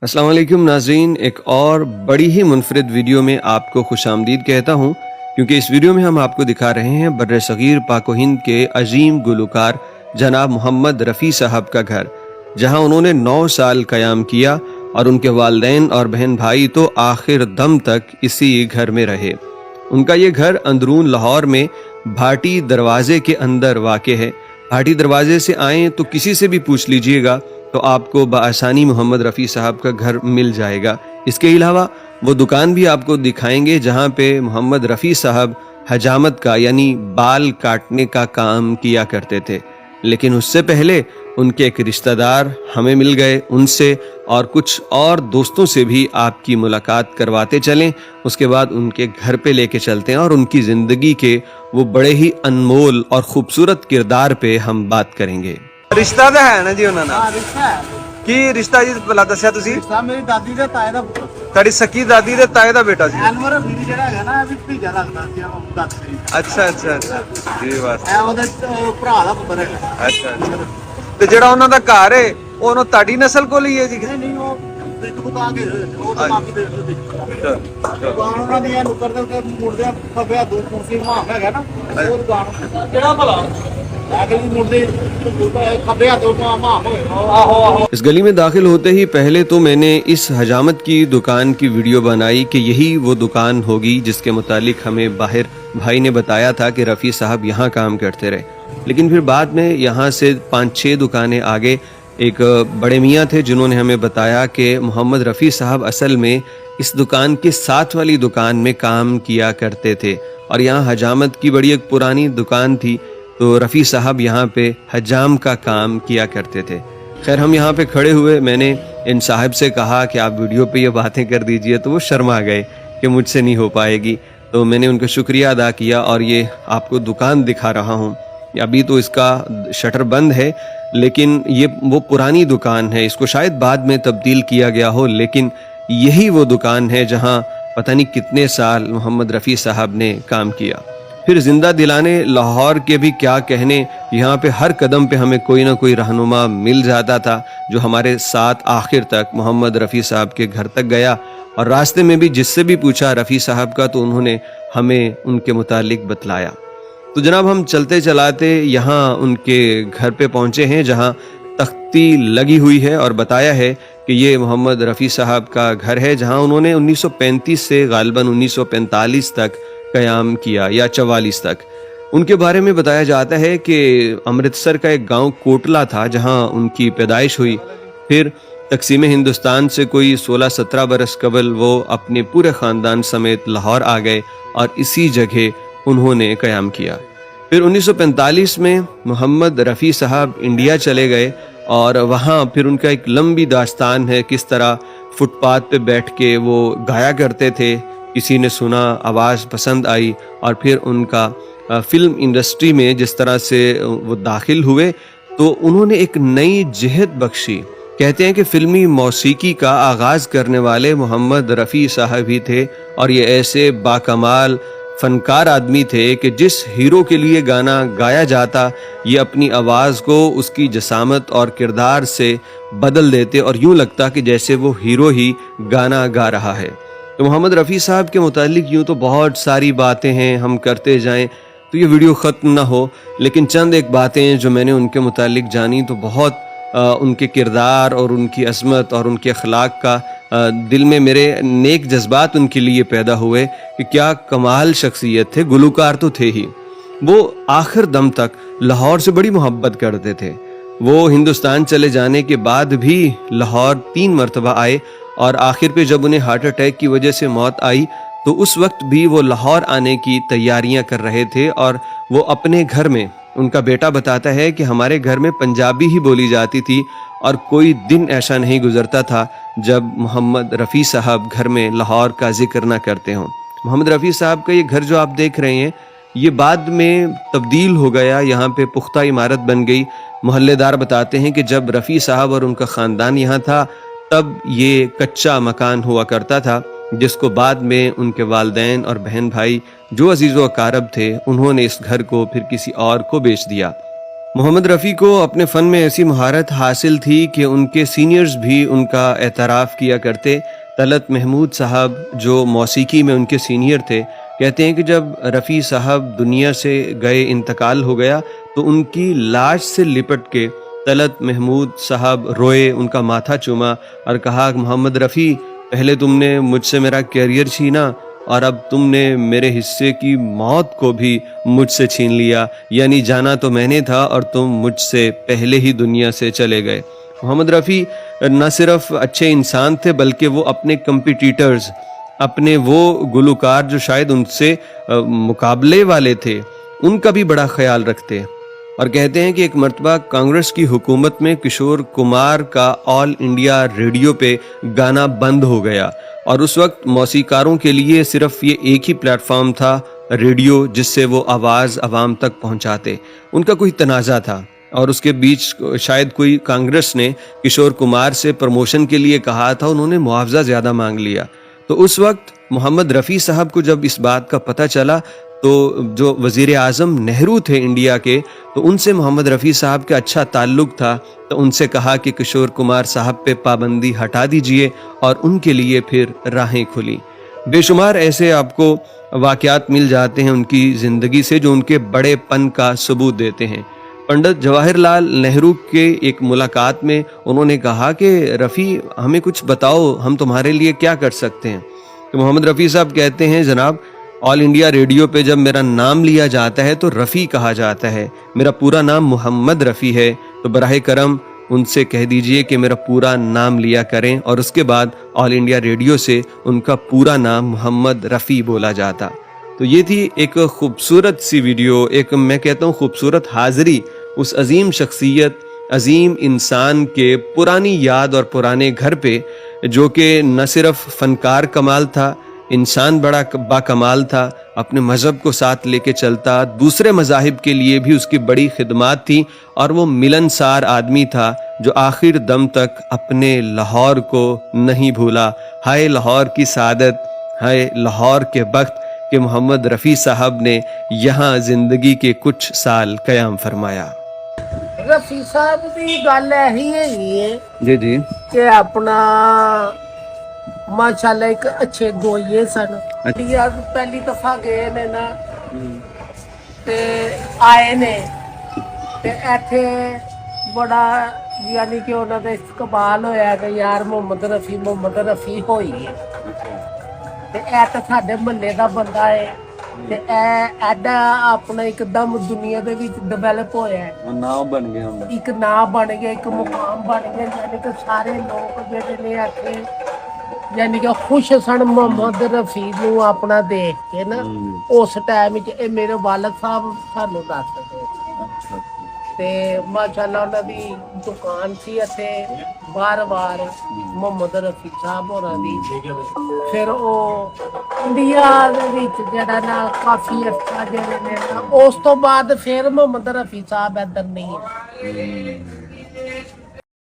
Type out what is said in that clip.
अस्सलाम वालेकुम नाज़रीन, एक और बड़ी ही मुनफरिद वीडियो में आपको खुशामदीद कहता हूँ, क्योंकि इस वीडियो में हम आपको दिखा रहे हैं बर्र सगीर पाक व हिंद के अजीम गुलकार जनाब मोहम्मद रफ़ी साहब का घर, जहाँ उन्होंने 9 साल क़याम किया और उनके वालिदैन और बहन भाई तो आखिर दम तक इसी घर में रहे। उनका ये घर अंदरून लाहौर में भाटी दरवाजे के अंदर वाक़ है। भाटी दरवाजे से आएँ तो किसी से भी पूछ लीजिएगा तो आपको बआसानी मोहम्मद रफ़ी साहब का घर मिल जाएगा। इसके अलावा वो दुकान भी आपको दिखाएंगे जहाँ पे मोहम्मद रफ़ी साहब हजामत का यानी बाल काटने का काम किया करते थे। लेकिन उससे पहले उनके एक रिश्तेदार हमें मिल गए, उनसे और कुछ और दोस्तों से भी आपकी मुलाकात करवाते चलें। उसके बाद उनके घर पे लेके चलते हैं और उनकी ज़िंदगी के वो बड़े ही अनमोल और खूबसूरत किरदार पे हम बात करेंगे। रिश्ता तो है ना जी उन्होंने रिश्ता है। की रिश्ता जी भला दस्या तुसी? रिश्ता मेरी दादी ਦੇ ਤਾਏ ਦਾ ਪੁੱਤਰ ਤੁਹਾਡੀ ਸਕੀ ਦਾਦੀ ਦੇ ਤਾਏ ਦਾ ਬੇਟਾ ਜੀ। ਐਨਵਰ ਵੀ ਜਿਹੜਾ ਹੈਗਾ ਨਾ ਇਹ ਵੀ ਭੀਜਾ ਲੱਗਦਾ ਸੀ ਉਹ ਦਾਦੀ ਦੇ। ਅੱਛਾ ਅੱਛਾ ਅੱਛਾ ਜੀ ਬਸ ਇਹ ਉਹਦੇ ਭਰਾ ਦਾ ਪੁੱਤਰ ਹੈਗਾ। ਅੱਛਾ ਅੱਛਾ ਤੇ ਜਿਹੜਾ ਉਹਨਾਂ ਦਾ ਘਰ ਹੈ ਉਹਨੂੰ ਤੁਹਾਡੀ ਨਸਲ ਕੋਲ ਹੀ ਹੈ ਜੀ? ਨਹੀਂ ਉਹ ਇੱਕ ਦੁਕਾਨ ਕੇ ਉਹ ਤਾਂ ਮਾਫੀ ਦੇ ਦਿੱਤੀ। ਦੁਕਾਨ ਉਹਨਾਂ ਦੀ ਨੁਕਰ ਦੇ ਉੱਤੇ ਮੁੜਦੇ ਖੱਬਿਆ ਦੋ ਕੁਰਸੀ ਮਾਫ ਹੈਗਾ ਨਾ ਉਹ ਦੁਕਾਨ ਕਿਹੜਾ ਭਲਾ इस गली में दाखिल होते ही पहले तो मैंने इस हजामत की दुकान की वीडियो बनाई कि यही वो दुकान होगी जिसके मुतालिक हमें बाहर भाई ने बताया था कि रफ़ी साहब यहाँ काम करते रहे। लेकिन फिर बाद में यहाँ से 5-6 दुकानें आगे एक बड़े मियाँ थे जिन्होंने हमें बताया कि मोहम्मद रफ़ी साहब असल में इस दुकान के साथ वाली दुकान में काम किया करते थे और यहाँ हजामत की बड़ी एक पुरानी दुकान थी, तो रफ़ी साहब यहाँ पे हजाम का काम किया करते थे। खैर हम यहाँ पे खड़े हुए, मैंने इन साहब से कहा कि आप वीडियो पे ये बातें कर दीजिए, तो वो शर्मा गए कि मुझसे नहीं हो पाएगी। तो मैंने उनका शुक्रिया अदा किया और ये आपको दुकान दिखा रहा हूँ। अभी तो इसका शटर बंद है, लेकिन ये वो पुरानी दुकान है, इसको शायद बाद में तब्दील किया गया हो, लेकिन यही वो दुकान है जहाँ पता नहीं कितने साल मोहम्मद रफ़ी साहब ने काम किया। फिर ज़िंदा दिलाने लाहौर के भी क्या कहने, यहाँ पे हर कदम पे हमें कोई ना कोई रहनुमा मिल जाता था जो हमारे साथ आखिर तक मोहम्मद रफ़ी साहब के घर तक गया। और रास्ते में भी जिससे भी पूछा रफ़ी साहब का तो उन्होंने हमें उनके मुतालिक बतलाया। तो जनाब हम चलते चलाते यहाँ उनके घर पे पहुँचे हैं जहाँ तख्ती लगी हुई है और बताया है कि ये मोहम्मद रफ़ी साहब का घर है जहाँ उन्होंने 1935 से गालिबन 1945 तक क़याम किया या 44 तक। उनके बारे में बताया जाता है कि अमृतसर का एक गांव कोटला था जहां उनकी पैदाइश हुई। फिर तकसीम हिंदुस्तान से कोई 16-17 बरस कबल वो अपने पूरे ख़ानदान समेत लाहौर आ गए और इसी जगह उन्होंने क़याम किया। फिर 1945 में मोहम्मद रफ़ी साहब इंडिया चले गए और वहाँ फिर उनका एक लंबी दास्तान है, किस तरह फुटपाथ पे बैठ के वो गाया करते थे, किसी ने सुना, आवाज़ पसंद आई और फिर उनका फ़िल्म इंडस्ट्री में जिस तरह से वो दाखिल हुए तो उन्होंने एक नई जिहत बख्शी। कहते हैं कि फ़िल्मी मौसीकी का आगाज़ करने वाले मोहम्मद रफ़ी साहब ही थे और ये ऐसे बाकमाल फ़नकार आदमी थे कि जिस हीरो के लिए गाना गाया जाता ये अपनी आवाज़ को उसकी जसामत और किरदार से बदल देते और यूँ लगता कि जैसे वो हीरो ही गाना गा रहा है। तो मोहम्मद रफ़ी साहब के मुतालिक यूँ तो बहुत सारी बातें हैं, हम करते जाएं तो ये वीडियो ख़त्म ना हो, लेकिन चंद एक बातें जो मैंने उनके मुतालिक जानी तो बहुत उनके किरदार और उनकी अज़मत और उनके अखलाक का दिल में मेरे नेक जज्बात उनके लिए पैदा हुए कि क्या कमाल शख्सियत थे। गुलकार तो थे ही, वो आखिर दम तक लाहौर से बड़ी मोहब्बत करते थे। वो हिंदुस्तान चले जाने के बाद भी लाहौर 3 मरतबा आए और आखिर पे जब उन्हें हार्ट अटैक की वजह से मौत आई तो उस वक्त भी वो लाहौर आने की तैयारियां कर रहे थे। और वो अपने घर में, उनका बेटा बताता है कि हमारे घर में पंजाबी ही बोली जाती थी और कोई दिन ऐसा नहीं गुजरता था जब मोहम्मद रफ़ी साहब घर में लाहौर का जिक्र ना करते हों। मोहम्मद रफ़ी साहब का ये घर जो आप देख रहे हैं ये बाद में तब्दील हो गया, यहाँ पे पुख्ता इमारत बन गई। मोहल्लेदार बताते हैं कि जब रफ़ी साहब और उनका ख़ानदान यहाँ था तब ये कच्चा मकान हुआ करता था, जिसको बाद में उनके वालिदैन और बहन भाई जो अजीज़ व अकारब थे उन्होंने इस घर को फिर किसी और को बेच दिया। मोहम्मद रफ़ी को अपने फ़न में ऐसी महारत हासिल थी कि उनके सीनियर्स भी उनका एतराफ़ किया करते। तलत महमूद साहब जो मौसीकी में उनके सीनियर थे, कहते हैं कि जब रफ़ी साहब दुनिया से गए, इंतकाल हो गया, तो उनकी लाश से लिपट के तलत महमूद साहब रोए, उनका माथा चूमा और कहा, मोहम्मद रफ़ी, पहले तुमने मुझसे मेरा कैरियर छीना और अब तुमने मेरे हिस्से की मौत को भी मुझसे छीन लिया। यानी जाना तो मैंने था और तुम मुझसे पहले ही दुनिया से चले गए। मोहम्मद रफ़ी न सिर्फ अच्छे इंसान थे, बल्कि वो अपने कंपिटिटर्स, अपने वो गुलकार जो शायद उनसे मुकाबले वाले थे, उनका भी बड़ा ख्याल रखते। और कहते हैं कि एक मर्तबा कांग्रेस की हुकूमत में किशोर कुमार का ऑल इंडिया रेडियो पे गाना बंद हो गया और उस वक्त मौसीकारों के लिए सिर्फ ये एक ही प्लेटफॉर्म था, रेडियो, जिससे वो आवाज़ आवाम तक पहुंचाते। उनका कोई तनाज़ा था और उसके बीच शायद कोई कांग्रेस ने किशोर कुमार से प्रमोशन के लिए कहा था, उन्होंने मुआवजा ज़्यादा मांग लिया। तो उस वक्त मोहम्मद रफ़ी साहब को जब इस बात का पता चला, तो जो वज़ीर आज़म नेहरू थे इंडिया के, तो उनसे मोहम्मद रफ़ी साहब का अच्छा ताल्लुक़ था, तो उनसे कहा कि किशोर कुमार साहब पे पाबंदी हटा दीजिए और उनके लिए फिर राहें खुली। बेशुमार ऐसे आपको वाक़यात मिल जाते हैं उनकी ज़िंदगी से जो उनके बड़ेपन का सबूत देते हैं। पंडित जवाहरलाल नेहरू के एक मुलाकात में उन्होंने कहा कि रफ़ी, हमें कुछ बताओ, हम तुम्हारे लिए क्या कर सकते हैं। तो मोहम्मद रफ़ी साहब कहते हैं, जनाब, ऑल इंडिया रेडियो पे जब मेरा नाम लिया जाता है तो रफ़ी कहा जाता है, मेरा पूरा नाम मोहम्मद रफ़ी है, तो बराह करम उनसे कह दीजिए कि मेरा पूरा नाम लिया करें। और उसके बाद ऑल इंडिया रेडियो से उनका पूरा नाम मोहम्मद रफ़ी बोला जाता। तो ये थी एक खूबसूरत सी वीडियो, एक मैं कहता हूँ खूबसूरत हाज़री उस अजीम शख्सियत, अजीम इंसान के पुरानी याद और पुराने घर पे, जो कि न सिर्फ फ़नकार कमाल था, इंसान बड़ा बाकमाल था, अपने मज़हब को साथ लेके चलता, दूसरे मज़ाहिब के लिए भी उसकी बड़ी खिदमात थी और वो मिलनसार आदमी था जो आखिर दम तक अपने लाहौर को नहीं भूला। हाय लाहौर की सादत, हाय लाहौर के वक्त कि मोहम्मद रफ़ी साहब ने यहाँ ज़िंदगी के कुछ साल क़याम फरमाया। रफ़ी साहब की गल यही है जी जी कि अपना माशाल्लाह एक अच्छे गोइए सन। इंडिया पहली दफा गए ने ना ते आए ने ते इत्थे बड़ा यानी कि उन्हों का इस्तकबाल होया कि यार मोहम्मद रफ़ी होई है ते ऐ तो साडे महल्ले का बंदा है ते एडा अपना एकदम दुनिया दे विच डेवलप होया है, नाम बन गया, एक नाम बन गया, एक मुकाम बन गया। यानी कि सारे लोग जेडे ने आखे यानी कि खुश सन मोहम्मद रफ़ी नू अपना देख के ना। उस टाइम च मेरे वालद साहब सानू दसदे ते माशाल्लाह उन्हां दी दुकान सी इत्थे बार-बार मोहम्मद रफ़ी साहब होरां दी। फिर वो इंडिया दे विच जेहड़ा ना काफ़ी अच्छा जेहड़े ने, उस तो बाद फिर मोहम्मद रफ़ी साहब इधर नहीं है।